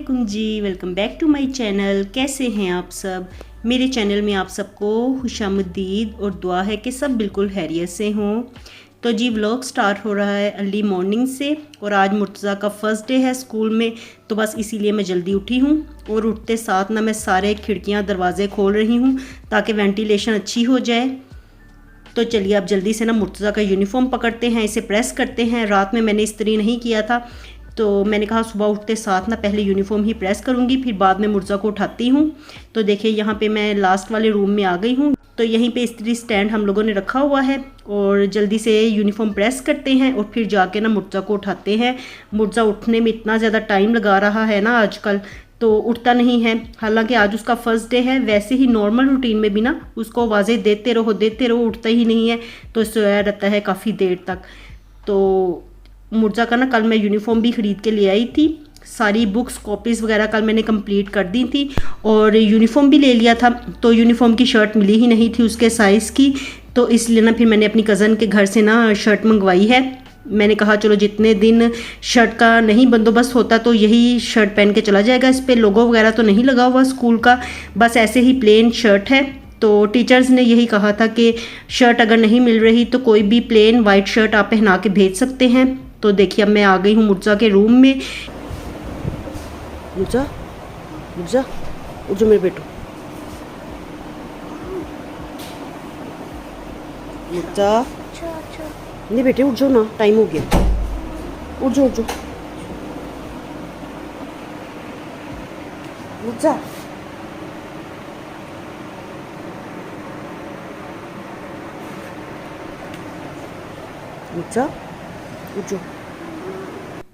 वालेकुम जी, welcome back to my channel. कैसे हैं आप सब। मेरे चैनल में आप सबको खुशामदीद और दुआ है कि सब बिल्कुल खैरियत से हों। तो जी व्लॉग स्टार्ट हो रहा है अर्ली मॉर्निंग से और आज मुर्तज़ा का फ़र्स्ट डे है स्कूल में, तो बस इसीलिए मैं जल्दी उठी हूँ और उठते साथ ना मैं सारे खिड़कियाँ दरवाज़े खोल रही हूँ ताकि वेंटिलेशन अच्छी हो जाए। तो चलिए अब जल्दी से ना मुर्तज़ा का यूनिफॉर्म पकड़ते हैं, इसे प्रेस करते हैं। रात में मैंने इस्त्री नहीं किया था तो मैंने कहा सुबह उठते साथ ना पहले यूनिफॉर्म ही प्रेस करूँगी, फिर बाद में मुर्तज़ा को उठाती हूँ। तो देखिए यहाँ पे मैं लास्ट वाले रूम में आ गई हूँ। तो यहीं पे इस्त्री स्टैंड हम लोगों ने रखा हुआ है और जल्दी से यूनिफॉर्म प्रेस करते हैं और फिर जाके ना मुर्तज़ा को उठाते हैं। मुर्तज़ा उठने में इतना ज़्यादा टाइम लगा रहा है ना आजकल, तो उठता नहीं है। हालांकि आज उसका फर्स्ट डे है, वैसे ही नॉर्मल रूटीन में भी ना उसको आवाज़ें देते रहो, उठता ही नहीं है, तो सोया रहता है काफ़ी देर तक। तो मुर्तज़ा का ना कल मैं यूनिफॉर्म भी ख़रीद के ले आई थी, सारी बुक्स कॉपीज़ वगैरह कल मैंने कंप्लीट कर दी थी और यूनिफॉर्म भी ले लिया था। तो यूनिफॉर्म की शर्ट मिली ही नहीं थी उसके साइज़ की, तो इसलिए ना फिर मैंने अपनी कज़न के घर से ना शर्ट मंगवाई है। मैंने कहा चलो जितने दिन शर्ट का नहीं बंदोबस्त होता तो यही शर्ट पहन के चला जाएगा। इस पर लोगो वगैरह तो नहीं लगा हुआ स्कूल का, बस ऐसे ही प्लेन शर्ट है। तो टीचर्स ने यही कहा था कि शर्ट अगर नहीं मिल रही तो कोई भी प्लेन वाइट शर्ट आप पहना के भेज सकते हैं। तो देखिए अब मैं आ गई हूँ मुर्तज़ा के रूम में। मुर्तज़ा मुर्तज़ा उठ जाओ मेरे बेटो। मुर्तज़ा नहीं बेटे उठ जाओ ना, टाइम हो गया, उठ जाओ मुर्तज़ा। मुर्तज़ा उठ जाओ।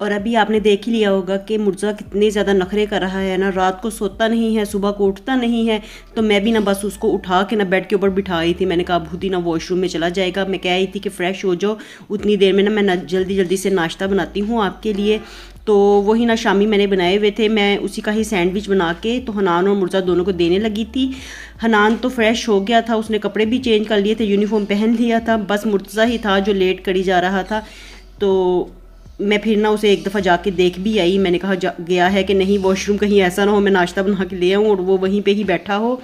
और अभी आपने देख ही लिया होगा कि मुर्तज़ा कितने ज़्यादा नखरे कर रहा है ना, रात को सोता नहीं है, सुबह को उठता नहीं है। तो मैं भी ना बस उसको उठा के ना बेड के ऊपर बिठाई थी। मैंने कहा खुद ही ना वॉशरूम में चला जाएगा। मैं कह रही थी कि फ़्रेश हो जाओ, उतनी देर में ना मैं जल्दी जल्दी से नाश्ता बनाती हूँ आपके लिए। तो वही ना शामी मैंने बनाए हुए थे, मैं उसी का ही सैंडविच बना के तो हनान और मुर्तज़ा दोनों को देने लगी थी। हनान तो फ्रेश हो गया था, उसने कपड़े भी चेंज कर लिए थे, यूनिफॉर्म पहन लिया था, बस मुर्तज़ा ही था जो लेट करी जा रहा था। तो मैं फिर ना उसे एक दफ़ा जाके देख भी आई। मैंने कहा गया है कि नहीं वॉशरूम, कहीं ऐसा ना हो मैं नाश्ता बना के ले आऊँ और वो वहीं पे ही बैठा हो।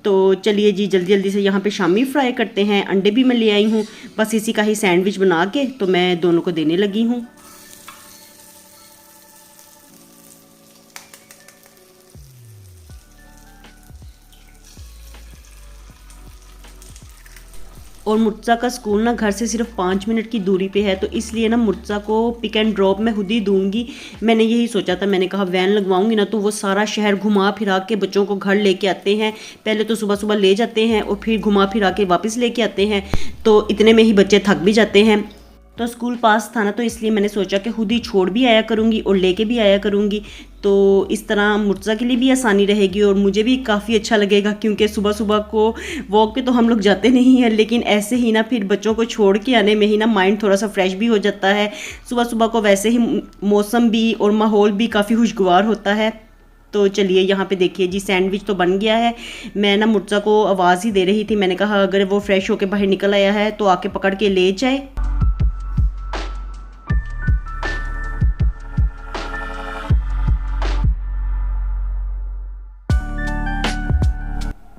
तो चलिए जी जल्दी जल्दी से यहाँ पे शामी फ्राई करते हैं। अंडे भी मैं ले आई हूँ, बस इसी का ही सैंडविच बना के तो मैं दोनों को देने लगी हूँ। और मुर्तज़ा का स्कूल ना घर से सिर्फ 5 मिनट की दूरी पे है, तो इसलिए ना मुर्तज़ा को पिक एंड ड्रॉप मैं खुद ही दूंगी। मैंने यही सोचा था, मैंने कहा वैन लगवाऊंगी ना तो वो सारा शहर घुमा फिरा के बच्चों को घर लेके आते हैं। पहले तो सुबह सुबह ले जाते हैं और फिर घुमा फिरा के वापस लेके आते हैं, तो इतने में ही बच्चे थक भी जाते हैं। तो स्कूल पास था ना, तो इसलिए मैंने सोचा कि खुद ही छोड़ भी आया करूँगी और लेके भी आया करूँगी। तो इस तरह मुर्तज़ा के लिए भी आसानी रहेगी और मुझे भी काफ़ी अच्छा लगेगा, क्योंकि सुबह सुबह को वॉक पे तो हम लोग जाते नहीं हैं, लेकिन ऐसे ही ना फिर बच्चों को छोड़ के आने में ही ना माइंड थोड़ा सा फ्रेश भी हो जाता है। सुबह सुबह को वैसे ही मौसम भी और माहौल भी काफ़ी खुशगवार होता है। तो चलिए यहाँ पे देखिए जी सैंडविच तो बन गया है। मैं ना मुर्तज़ा को आवाज़ ही दे रही थी, मैंने कहा अगर वो फ्रेश होकर बाहर निकल आया है तो आके पकड़ के ले जाए।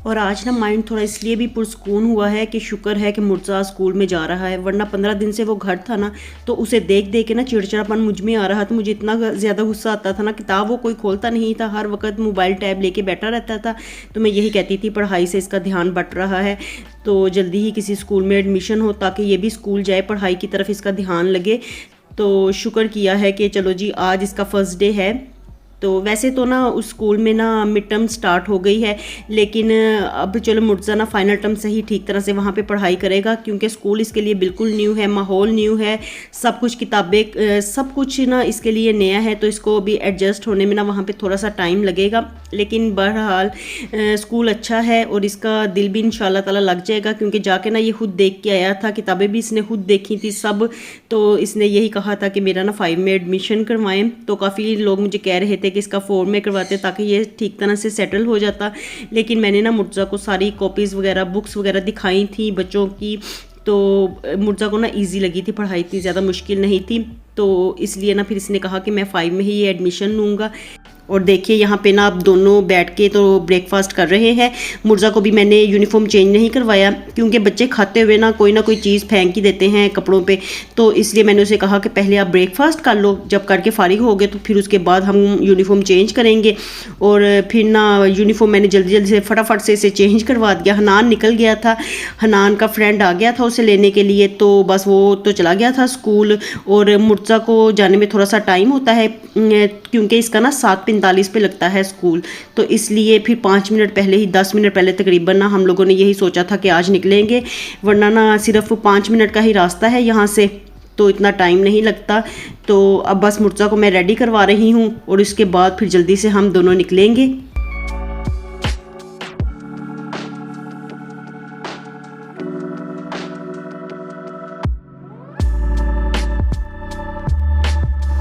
और आज ना माइंड थोड़ा इसलिए भी पुरसकून हुआ है कि शुक्र है कि मुर्तज़ा स्कूल में जा रहा है, वरना 15 दिन से वो घर था ना, तो उसे देख देख के ना चिड़चिड़ापन मुझ में आ रहा था। मुझे इतना ज़्यादा गुस्सा आता था ना, किताब वो कोई खोलता नहीं था, हर वक्त मोबाइल टैब लेके बैठा रहता था। तो मैं यही कहती थी पढ़ाई से इसका ध्यान बट रहा है, तो जल्दी ही किसी स्कूल में एडमिशन हो ताकि ये भी स्कूल जाए, पढ़ाई की तरफ इसका ध्यान लगे। तो शुक्र किया है कि चलो जी आज इसका फर्स्ट डे है। तो वैसे तो ना उस स्कूल में ना मिड टर्म स्टार्ट हो गई है, लेकिन अब चलो मुर्तज़ा ना फाइनल टर्म से ही ठीक तरह से वहाँ पे पढ़ाई करेगा, क्योंकि स्कूल इसके लिए बिल्कुल न्यू है, माहौल न्यू है, सब कुछ किताबें सब कुछ ना इसके लिए नया है। तो इसको भी एडजस्ट होने में ना वहाँ पे थोड़ा सा टाइम लगेगा, लेकिन बहरहाल स्कूल अच्छा है और इसका दिल भी इंशाल्लाह ताला लग जाएगा, क्योंकि जाके ना ये खुद देख के आया था, किताबें भी इसने खुद देखी थी सब। तो इसने यही कहा था कि मेरा ना 5 में एडमिशन करवाएं। तो काफ़ी लोग मुझे कह रहे थे कि इसका 4 में करवाते ताकि ये ठीक तरह से सेटल हो जाता, लेकिन मैंने ना मुर्तज़ा को सारी कॉपीज़ वगैरह बुक्स वगैरह दिखाई थी बच्चों की। तो मुर्तज़ा को ना इजी लगी थी पढ़ाई, इतनी ज़्यादा मुश्किल नहीं थी। तो इसलिए ना फिर इसने कहा कि मैं 5 में ही ये एडमिशन लूँगा। और देखिए यहाँ पे ना अब दोनों बैठ के तो ब्रेकफास्ट कर रहे हैं। मुर्जा को भी मैंने यूनिफॉर्म चेंज नहीं करवाया क्योंकि बच्चे खाते हुए ना कोई चीज़ फेंक ही देते हैं कपड़ों पे, तो इसलिए मैंने उसे कहा कि पहले आप ब्रेकफास्ट कर लो, जब करके फारिग हो गए तो फिर उसके बाद हम यूनिफॉर्म चेंज करेंगे। और फिर ना यूनिफॉर्म मैंने जल्दी जल्दी से फटाफट से इसे चेंज करवा दिया। हनान निकल गया था, हनान का फ्रेंड आ गया था उसे लेने के लिए, तो बस वो तो चला गया था स्कूल। और मुर्जा को जाने में थोड़ा सा टाइम होता है क्योंकि इसका ना 7:45 पे लगता है स्कूल, तो इसलिए फिर 5 मिनट पहले ही 10 मिनट पहले तकरीबन ना हम लोगों ने यही सोचा था कि आज निकलेंगे, वरना ना सिर्फ 5 मिनट का ही रास्ता है यहाँ से, तो इतना टाइम नहीं लगता। तो अब बस मुर्जा को मैं रेडी करवा रही हूँ और इसके बाद फिर जल्दी से हम दोनों निकलेंगे।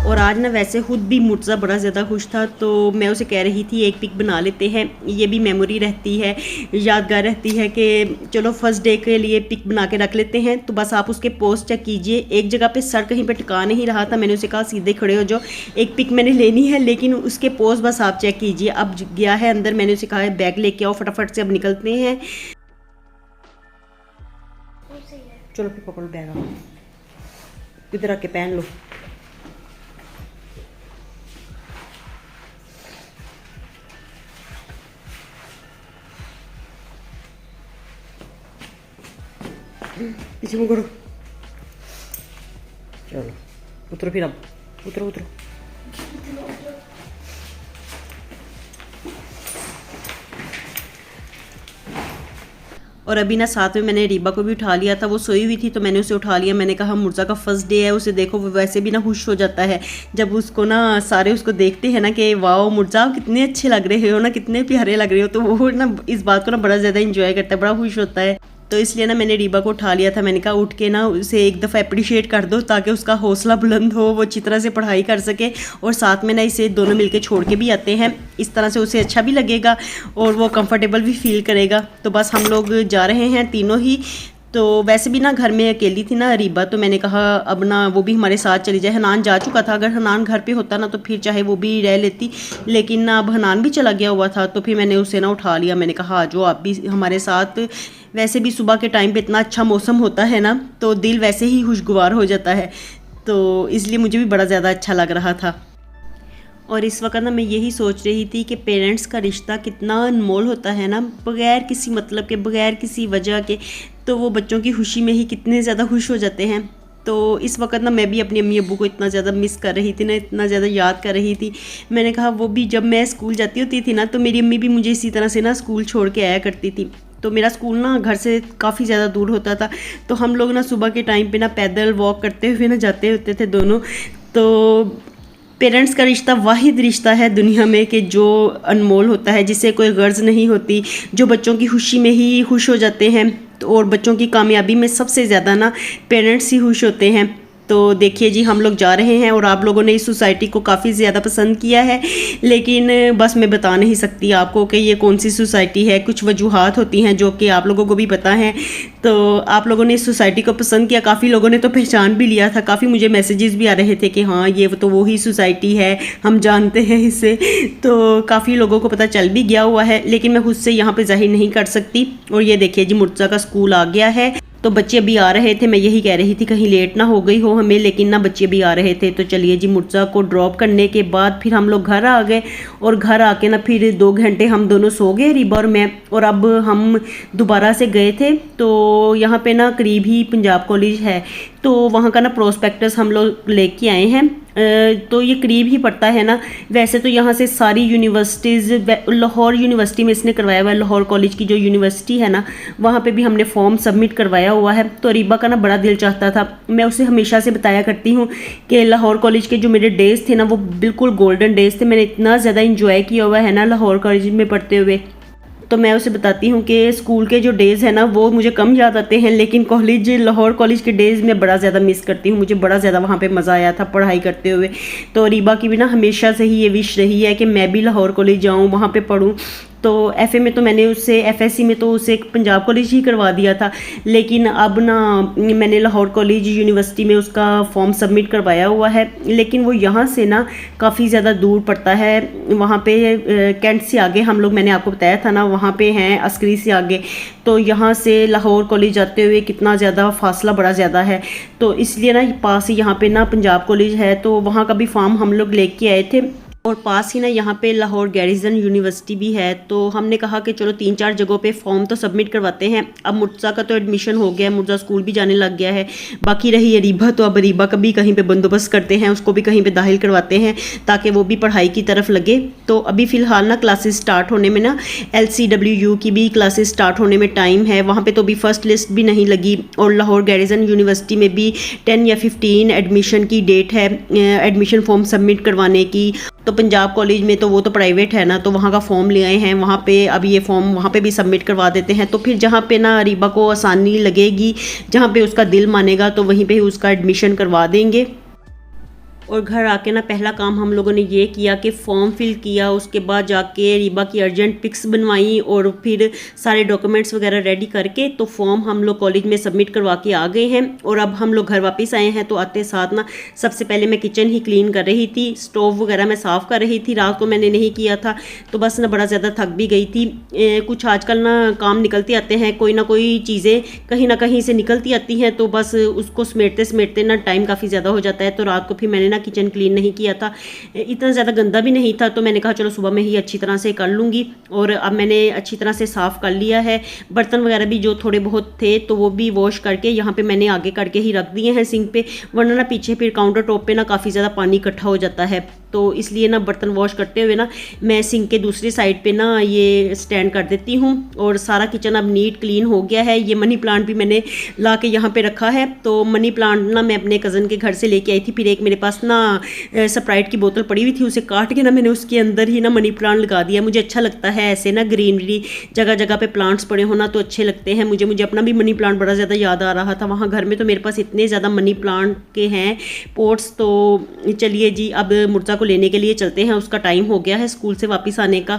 और आज ना वैसे खुद भी मुर्जा बड़ा ज़्यादा खुश था, तो मैं उसे कह रही थी एक पिक बना लेते हैं, ये भी मेमोरी रहती है, यादगार रहती है कि चलो फर्स्ट डे के लिए पिक बना के रख लेते हैं। तो बस आप उसके पोस्ट चेक कीजिए, एक जगह पे सर कहीं पे टिका नहीं रहा था, मैंने उसे कहा सीधे खड़े हो जाओ, एक पिक मैंने लेनी है, लेकिन उसके पोस्ट बस आप चेक कीजिए। अब गया है अंदर, मैंने उसे कहा बैग लेके आओ फटाफट से, अब निकलते हैं। चलो फिर पकड़ो बैग, इधर आके पहन लो। पीछे मुँह करो, चलो उतरो, फिर अब उतरो उतरो। और अभी ना साथ में मैंने रीबा को भी उठा लिया था, वो सोई हुई थी तो मैंने उसे उठा लिया। मैंने कहा मुर्जा का फर्स्ट डे है, उसे देखो, वो वैसे भी ना खुश हो जाता है जब उसको ना सारे उसको देखते हैं ना कि वाह मुर्जा आप कितने अच्छे लग रहे हो ना, कितने प्यारे लग रहे हो, तो वो ना इस बात को ना बड़ा ज़्यादा इंजॉय करता है, बड़ा खुश होता है। तो इसलिए ना मैंने रीबा को उठा लिया था, मैंने कहा उठ के ना उसे एक दफ़ा अप्रिशिएट कर दो ताकि उसका हौसला बुलंद हो, वो अच्छी तरह से पढ़ाई कर सके। और साथ में ना इसे दोनों मिलके छोड़ के भी आते हैं, इस तरह से उसे अच्छा भी लगेगा और वो कंफर्टेबल भी फील करेगा। तो बस हम लोग जा रहे हैं तीनों ही। तो वैसे भी ना घर में अकेली थी ना रीबा, तो मैंने कहा अब ना वो भी हमारे साथ चली जाए। हनान जा चुका था, अगर हनान घर पे होता ना तो फिर चाहे वो भी रह लेती, लेकिन ना अब हनान भी चला गया हुआ था, तो फिर मैंने उसे ना उठा लिया। मैंने कहा आ जाओ आप भी हमारे साथ। वैसे भी सुबह के टाइम पे इतना अच्छा मौसम होता है ना, तो दिल वैसे ही खुशगवार हो जाता है, तो इसलिए मुझे भी बड़ा ज़्यादा अच्छा लग रहा था। और इस वक्त ना मैं यही सोच रही थी कि पेरेंट्स का रिश्ता कितना अनमोल होता है ना, बग़ैर किसी मतलब के, बग़ैर किसी वजह के, तो वो बच्चों की खुशी में ही कितने ज़्यादा खुश हो जाते हैं। तो इस वक्त ना मैं भी अपनी अम्मी अब्बू को इतना ज़्यादा मिस कर रही थी ना, इतना ज़्यादा याद कर रही थी। मैंने कहा वो भी जब मैं स्कूल जाती होती थी ना, तो मेरी अम्मी भी मुझे इसी तरह से ना स्कूल छोड़ के आया करती थी। तो मेरा स्कूल ना घर से काफ़ी ज़्यादा दूर होता था, तो हम लोग ना सुबह के टाइम पे ना पैदल वॉक करते हुए ना जाते होते थे दोनों। तो पेरेंट्स का रिश्ता वाहिद रिश्ता है दुनिया में कि जो अनमोल होता है, जिसे कोई गर्ज नहीं होती, जो बच्चों की खुशी में ही खुश हो जाते हैं। तो और बच्चों की कामयाबी में सबसे ज़्यादा ना पेरेंट्स ही खुश होते हैं। तो देखिए जी हम लोग जा रहे हैं और आप लोगों ने इस सोसाइटी को काफ़ी ज़्यादा पसंद किया है, लेकिन बस मैं बता नहीं सकती आपको कि ये कौन सी सोसाइटी है। कुछ वजूहात होती हैं जो कि आप लोगों को भी पता है। तो आप लोगों ने इस सोसाइटी को पसंद किया, काफ़ी लोगों ने तो पहचान भी लिया था, काफ़ी मुझे मैसेजेस भी आ रहे थे कि हाँ ये तो वही सोसाइटी है, हम जानते हैं इससे। तो काफ़ी लोगों को पता चल भी गया हुआ है, लेकिन मैं खुद से यहाँ पर जाहिर नहीं कर सकती। और ये देखिए जी मुर्जा का स्कूल आ गया है, तो बच्चे अभी आ रहे थे, मैं यही कह रही थी कहीं लेट ना हो गई हो हमें, लेकिन ना बच्चे भी आ रहे थे। तो चलिए जी मुर्जा को ड्रॉप करने के बाद फिर हम लोग घर आ गए, और घर आके ना फिर 2 घंटे हम दोनों सो गए, रीबा और मैं। और अब हम दोबारा से गए थे, तो यहाँ पे ना करीब ही पंजाब कॉलेज है, तो वहाँ का ना प्रोस्पेक्टस हम लोग लेके आए हैं। तो ये करीब ही पड़ता है ना। वैसे तो यहाँ से सारी यूनिवर्सिटीज़, लाहौर यूनिवर्सिटी में इसने करवाया हुआ है, लाहौर कॉलेज की जो यूनिवर्सिटी है ना, वहाँ पे भी हमने फॉर्म सबमिट करवाया हुआ है। तो रीबा का ना बड़ा दिल चाहता था, मैं उसे हमेशा से बताया करती हूँ कि लाहौर कॉलेज के जो मेरे डेज़ थे ना, वो बिल्कुल गोल्डन डेज़ थे। मैंने इतना ज़्यादा इंजॉय किया हुआ है ना लाहौर कॉलेज में पढ़ते हुए। तो मैं उसे बताती हूँ कि स्कूल के जो डेज़ हैं ना वो मुझे कम याद आते हैं, लेकिन कॉलेज, लाहौर कॉलेज के डेज़ में बड़ा ज़्यादा मिस करती हूँ। मुझे बड़ा ज़्यादा वहाँ पे मज़ा आया था पढ़ाई करते हुए। तो रीबा की भी ना हमेशा से ही ये विश रही है कि मैं भी लाहौर कॉलेज जाऊँ, वहाँ पे पढूँ। तो एफए में तो मैंने उससे एफएससी में तो उसे पंजाब कॉलेज ही करवा दिया था, लेकिन अब ना मैंने लाहौर कॉलेज यूनिवर्सिटी में उसका फॉर्म सबमिट करवाया हुआ है। लेकिन वो यहाँ से ना काफ़ी ज़्यादा दूर पड़ता है, वहाँ पे कैंट से आगे हम लोग, मैंने आपको बताया था ना, वहाँ पे हैं अस्करी से आगे। तो यहाँ से लाहौर कॉलेज जाते हुए कितना ज़्यादा फासला बड़ा ज़्यादा है, तो इसलिए ना पास ही यहाँ पे ना पंजाब कॉलेज है, तो वहाँ का भी फॉर्म हम लोग लेके आए थे। और पास ही ना यहाँ पे लाहौर गैरिजन यूनिवर्सिटी भी है, तो हमने कहा कि चलो 3-4 जगहों पे फॉर्म तो सबमिट करवाते हैं। अब मुर्तज़ा का तो एडमिशन हो गया है, मुर्तज़ा स्कूल भी जाने लग गया है। बाकी रही अरीबा, तो अब अरीबा का भी कहीं पे बंदोबस्त करते हैं, उसको भी कहीं पे दाखिल करवाते हैं ताकि वो भी पढ़ाई की तरफ लगे। तो अभी फ़िलहाल ना क्लासेस स्टार्ट होने में ना LCWU की भी क्लासेस स्टार्ट होने में टाइम है, वहाँ पर तो अभी फ़र्स्ट लिस्ट भी नहीं लगी। और लाहौर गैरिजन यूनिवर्सिटी में भी 10 या 15 एडमिशन की डेट है, एडमिशन फॉर्म सबमिट करवाने की। तो पंजाब कॉलेज में तो वो तो प्राइवेट है ना, तो वहाँ का फॉर्म ले आए हैं, वहाँ पे अब ये फॉर्म वहाँ पे भी सबमिट करवा देते हैं। तो फिर जहाँ पे ना रीबा को आसानी लगेगी, जहाँ पे उसका दिल मानेगा, तो वहीं पे ही उसका एडमिशन करवा देंगे। और घर आके ना पहला काम हम लोगों ने ये किया कि फॉर्म फिल किया, उसके बाद जाके रीबा की अर्जेंट पिक्स बनवाई और फिर सारे डॉक्यूमेंट्स वगैरह रेडी करके तो फॉर्म हम लोग कॉलेज में सबमिट करवा के आ गए हैं। और अब हम लोग घर वापस आए हैं, तो आते साथ ना सबसे पहले मैं किचन ही क्लीन कर रही थी, स्टोव वगैरह मैं साफ़ कर रही थी। रात को मैंने नहीं किया था, तो बस ना बड़ा ज़्यादा थक भी गई थी। कुछ आजकल ना काम निकलते आते हैं, कोई ना कोई चीज़ें कहीं ना कहीं से निकलती आती हैं, तो बस उसको समेटते समेटते ना टाइम काफ़ी ज़्यादा हो जाता है। तो रात को फिर मैंने ना किचन क्लीन नहीं किया था, इतना ज़्यादा गंदा भी नहीं था, तो मैंने कहा चलो सुबह में ही अच्छी तरह से कर लूँगी। और अब मैंने अच्छी तरह से साफ़ कर लिया है। बर्तन वगैरह भी जो थोड़े बहुत थे तो वो भी वॉश करके यहाँ पे मैंने आगे करके ही रख दिए हैं सिंक पे, वरना ना पीछे फिर काउंटर टॉप पे ना काफ़ी ज़्यादा पानी इकट्ठा हो जाता है। तो इसलिए ना बर्तन वॉश करते हुए ना मैं सिंक के दूसरी साइड पे ना ये स्टैंड कर देती हूँ। और सारा किचन अब नीट क्लीन हो गया है। ये मनी प्लांट भी मैंने ला के यहाँ पे रखा है। तो मनी प्लांट ना मैं अपने कज़न के घर से लेके आई थी, फिर एक मेरे पास ना स्प्राइट की बोतल पड़ी हुई थी, उसे काट के ना मैंने उसके अंदर ही ना मनी प्लांट लगा दिया। मुझे अच्छा लगता है ऐसे ना ग्रीनरी जगह जगह पे प्लांट्स पड़े होना तो अच्छे लगते हैं। मुझे अपना भी मनी प्लांट बड़ा ज़्यादा याद आ रहा था। वहाँ घर में तो मेरे पास इतने ज़्यादा मनी प्लांट के हैं पोट्स। तो चलिए जी, अब मुर्जा को लेने के लिए चलते हैं, उसका टाइम हो गया है स्कूल से वापस आने का।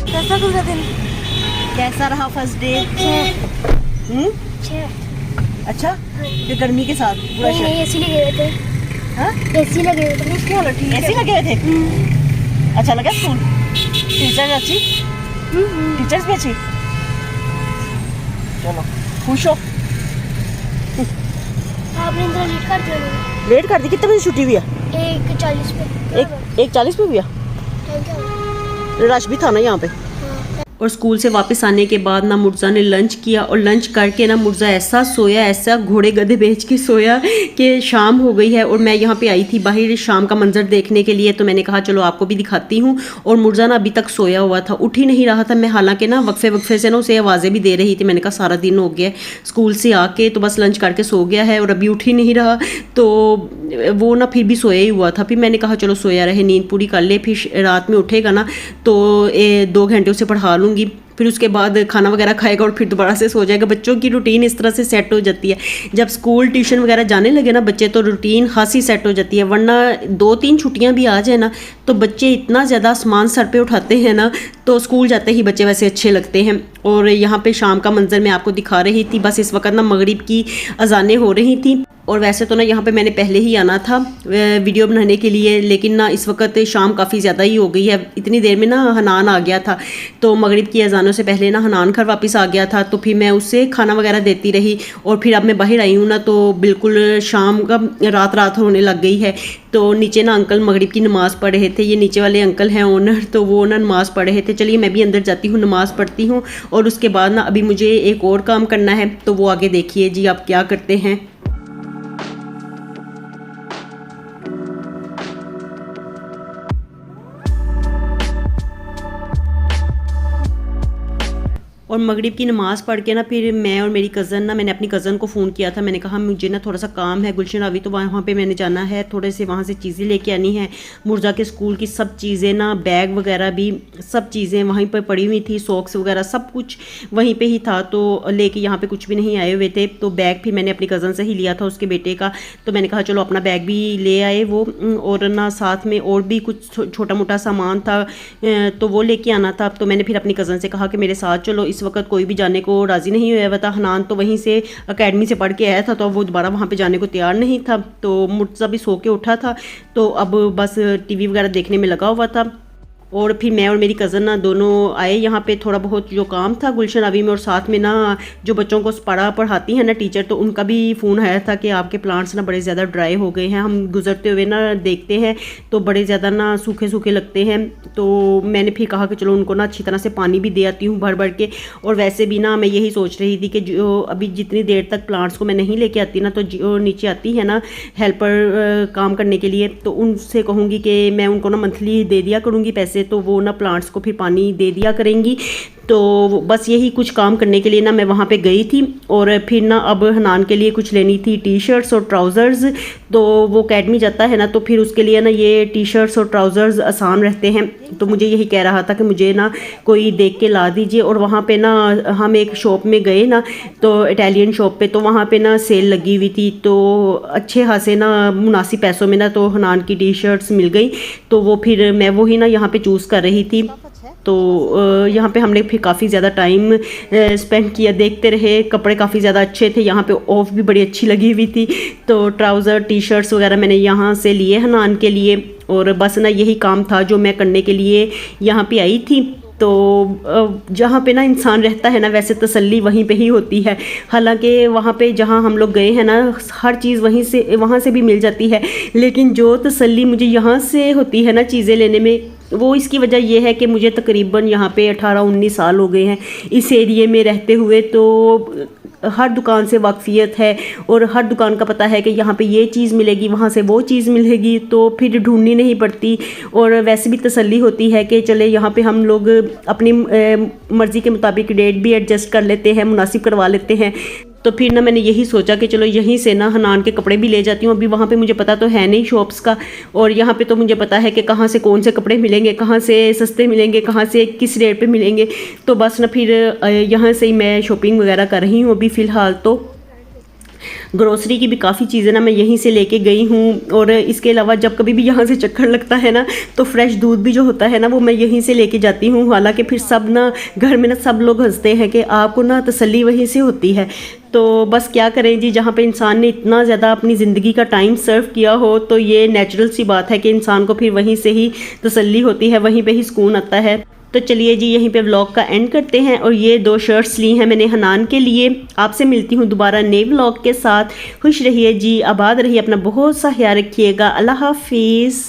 कैसा गुजरा दिन? कैसा रहा फर्स्ट डे? अच्छा, ये गर्मी के साथ पूरा नहीं, एसी लगे हुए थे। हाँ? एसी लगे हुए थे। चलो ठीक है। एसी लगे हुए थे? अच्छा लगा स्कूल? टीचर अच्छी? टीचर्स भी अच्छी? चलो खुश हो? आपने इंद्रा लेट कर दिया। लेट कर दी? कितने बजे छुट्टी हुई है? 1:40 पे। 1:40 पे हुई है? रश भी था ना यहाँ पे। और स्कूल से वापस आने के बाद ना मुर्जा ने लंच किया, और लंच करके ना मुर्जा ऐसा सोया, ऐसा घोड़े गधे बेच के सोया कि शाम हो गई है। और मैं यहाँ पे आई थी बाहर शाम का मंजर देखने के लिए, तो मैंने कहा चलो आपको भी दिखाती हूँ। और मुर्जा ना अभी तक सोया हुआ था, उठ ही नहीं रहा था। मैं हालांकि ना वक्फे वक्फे से ना उसे आवाज़ें भी दे रही थी। मैंने कहा सारा दिन हो गया स्कूल से आके, तो बस लंच करके सो गया है और अभी उठ ही नहीं रहा। तो वो ना फिर भी सोया ही हुआ था। फिर मैंने कहा चलो सोया रहे, नींद पूरी कर ले, फिर रात में उठेगा ना तो 2 घंटे उसे पढ़ा लूँगी। फिर उसके बाद खाना वगैरह खाएगा और फिर दोबारा से सो जाएगा। बच्चों की रूटीन इस तरह से सेट हो जाती है। जब स्कूल ट्यूशन वगैरह जाने लगे ना बच्चे, तो रूटीन खासी सेट हो जाती है। वरना 2-3 छुट्टियां भी आ जाए ना तो बच्चे इतना ज़्यादा सामान सर पे उठाते हैं ना, तो स्कूल जाते ही बच्चे वैसे अच्छे लगते हैं। और यहाँ पे शाम का मंजर मैं आपको दिखा रही थी। बस इस वक्त ना मगरिब की अजानें हो रही थी। और वैसे तो ना यहाँ पे मैंने पहले ही आना था वीडियो बनाने के लिए, लेकिन ना इस वक्त शाम काफ़ी ज़्यादा ही हो गई है। इतनी देर में ना हनान आ गया था, तो मगरिब की अजानों से पहले ना हनान घर वापस आ गया था। तो फिर मैं उससे खाना वगैरह देती रही। और फिर अब मैं बाहर आई हूँ ना, तो बिल्कुल शाम का रात होने लग गई है। तो नीचे ना अंकल मगरिब की नमाज़ पढ़ रहे थे। ये नीचे वाले अंकल हैं ओनर, तो वो ना नमाज़ पढ़ रहे थे। चलिए मैं भी अंदर जाती हूँ, नमाज़ पढ़ती हूँ। और उसके बाद ना अभी मुझे एक और काम करना है, तो वो आगे देखिए जी आप क्या करते हैं। और मगरिब की नमाज़ पढ़ के ना फिर मैं और मेरी कज़न ना, मैंने अपनी कज़न को फ़ोन किया था। मैंने कहा मुझे ना थोड़ा सा काम है गुलशन रावी, तो वहाँ पे मैंने जाना है, थोड़े से वहाँ से चीज़ें लेके आनी है। मुर्जा के स्कूल की सब चीज़ें ना, बैग वगैरह भी सब चीज़ें वहीं पर पड़ी हुई थी, सॉक्स वगैरह सब कुछ वहीं पर ही था। तो लेके यहाँ पर कुछ भी नहीं आए हुए थे। तो बैग फिर मैंने अपनी कज़न से ही लिया था, उसके बेटे का। तो मैंने कहा चलो अपना बैग भी ले आए वो, और ना साथ में और भी कुछ छोटा मोटा सामान था तो वो लेके आना था। तो मैंने फिर अपनी कज़न से कहा कि मेरे साथ चलो। इस वक्त कोई भी जाने को राज़ी नहीं हुआ हुआ था। हनान तो वहीं से एकेडमी से पढ़ के आया था, तो वो दोबारा वहाँ पे जाने को तैयार नहीं था। तो मुर्तज़ा भी सो के उठा था, तो अब बस टीवी वगैरह देखने में लगा हुआ था। और फिर मैं और मेरी कज़न ना दोनों आए यहाँ पे, थोड़ा बहुत जो काम था गुलशन रावी में। और साथ में ना जो बच्चों को पढ़ाती हैं ना टीचर, तो उनका भी फ़ोन आया था कि आपके प्लांट्स ना बड़े ज़्यादा ड्राई हो गए हैं, हम गुजरते हुए ना देखते हैं तो बड़े ज़्यादा ना सूखे सूखे लगते हैं। तो मैंने फिर कहा कि चलो उनको ना अच्छी तरह से पानी भी दे आती हूँ भर भर के। और वैसे भी ना मैं यही सोच रही थी कि जो अभी जितनी देर तक प्लांट्स को मैं नहीं लेके आती ना, तो जो नीचे आती है ना हेल्पर काम करने के लिए, तो उनसे कहूँगी कि मैं उनको ना मंथली दे दिया करूँगी पैसे, तो वो ना प्लांट्स को फिर पानी दे दिया करेंगी। तो बस यही कुछ काम करने के लिए ना मैं वहाँ पे गई थी। और फिर ना अब हनान के लिए कुछ लेनी थी, टी शर्ट्स और ट्राउज़र्स। तो वो अकेडमी जाता है ना, तो फिर उसके लिए ना ये टी शर्ट्स और ट्राउज़र्स आसान रहते हैं। तो मुझे यही कह रहा था कि मुझे ना कोई देख के ला दीजिए। और वहाँ पे ना हम एक शॉप में गए ना, तो इटालियन शॉप पे, तो वहाँ पे ना सेल लगी हुई थी, तो अच्छे खासे ना मुनासिब पैसों में ना तो हनान की टी शर्ट्स मिल गई। तो वो फिर मैं वही ना यहाँ पे चूज़ कर रही थी। तो यहाँ पे हमने फिर काफ़ी ज़्यादा टाइम स्पेंड किया, देखते रहे। कपड़े काफ़ी ज़्यादा अच्छे थे, यहाँ पे ऑफ भी बड़ी अच्छी लगी हुई थी। तो ट्राउज़र टी शर्ट्स वगैरह मैंने यहाँ से लिए हनान के लिए। और बस ना यही काम था जो मैं करने के लिए यहाँ पे आई थी। तो जहाँ पे ना इंसान रहता है ना, वैसे तसल्ली वहीं पे ही होती है। हालांकि वहाँ पे जहाँ हम लोग गए हैं ना, हर चीज़ वहाँ से भी मिल जाती है, लेकिन जो तसल्ली मुझे यहाँ से होती है ना चीज़ें लेने में, वो इसकी वजह यह है कि मुझे तकरीबन यहाँ पे 18-19 साल हो गए हैं इस एरिए में रहते हुए। तो हर दुकान से वाकफियत है और हर दुकान का पता है कि यहाँ पे ये चीज़ मिलेगी, वहाँ से वो चीज़ मिलेगी, तो फिर ढूंढनी नहीं पड़ती। और वैसे भी तसल्ली होती है कि चले यहाँ पे हम लोग अपनी मर्ज़ी के मुताबिक रेट भी एडजस्ट कर लेते हैं, मुनासिब करवा लेते हैं। तो फिर ना मैंने यही सोचा कि चलो यहीं से ना हनान के कपड़े भी ले जाती हूँ। अभी वहाँ पे मुझे पता तो है नहीं शॉप्स का, और यहाँ पे तो मुझे पता है कि कहाँ से कौन से कपड़े मिलेंगे, कहाँ से सस्ते मिलेंगे, कहाँ से किस रेट पे मिलेंगे। तो बस ना फिर यहाँ से ही मैं शॉपिंग वगैरह कर रही हूँ अभी फ़िलहाल। तो ग्रोसरी की भी काफ़ी चीज़ें ना मैं यहीं से लेके गई हूँ। और इसके अलावा जब कभी भी यहाँ से चक्कर लगता है ना, तो फ्रेश दूध भी जो होता है ना, वो मैं यहीं से लेके जाती हूँ। हालांकि फिर सब ना घर में ना सब लोग हंसते हैं कि आपको ना तसल्ली वहीं से होती है। तो बस क्या करें जी, जहाँ पे इंसान ने इतना ज़्यादा अपनी ज़िंदगी का टाइम सर्व किया हो, तो ये नेचुरल सी बात है कि इंसान को फिर वहीं से ही तसल्ली होती है, वहीं पे ही सुकून आता है। तो चलिए जी, यहीं पे व्लॉग का एंड करते हैं। और ये 2 शर्ट्स ली हैं मैंने हनान के लिए। आपसे मिलती हूँ दोबारा नए व्लॉग के साथ। खुश रहिए जी, आबाद रहिए, अपना बहुत सा ख्याल रखिएगा। अल्लाह हाफिज़।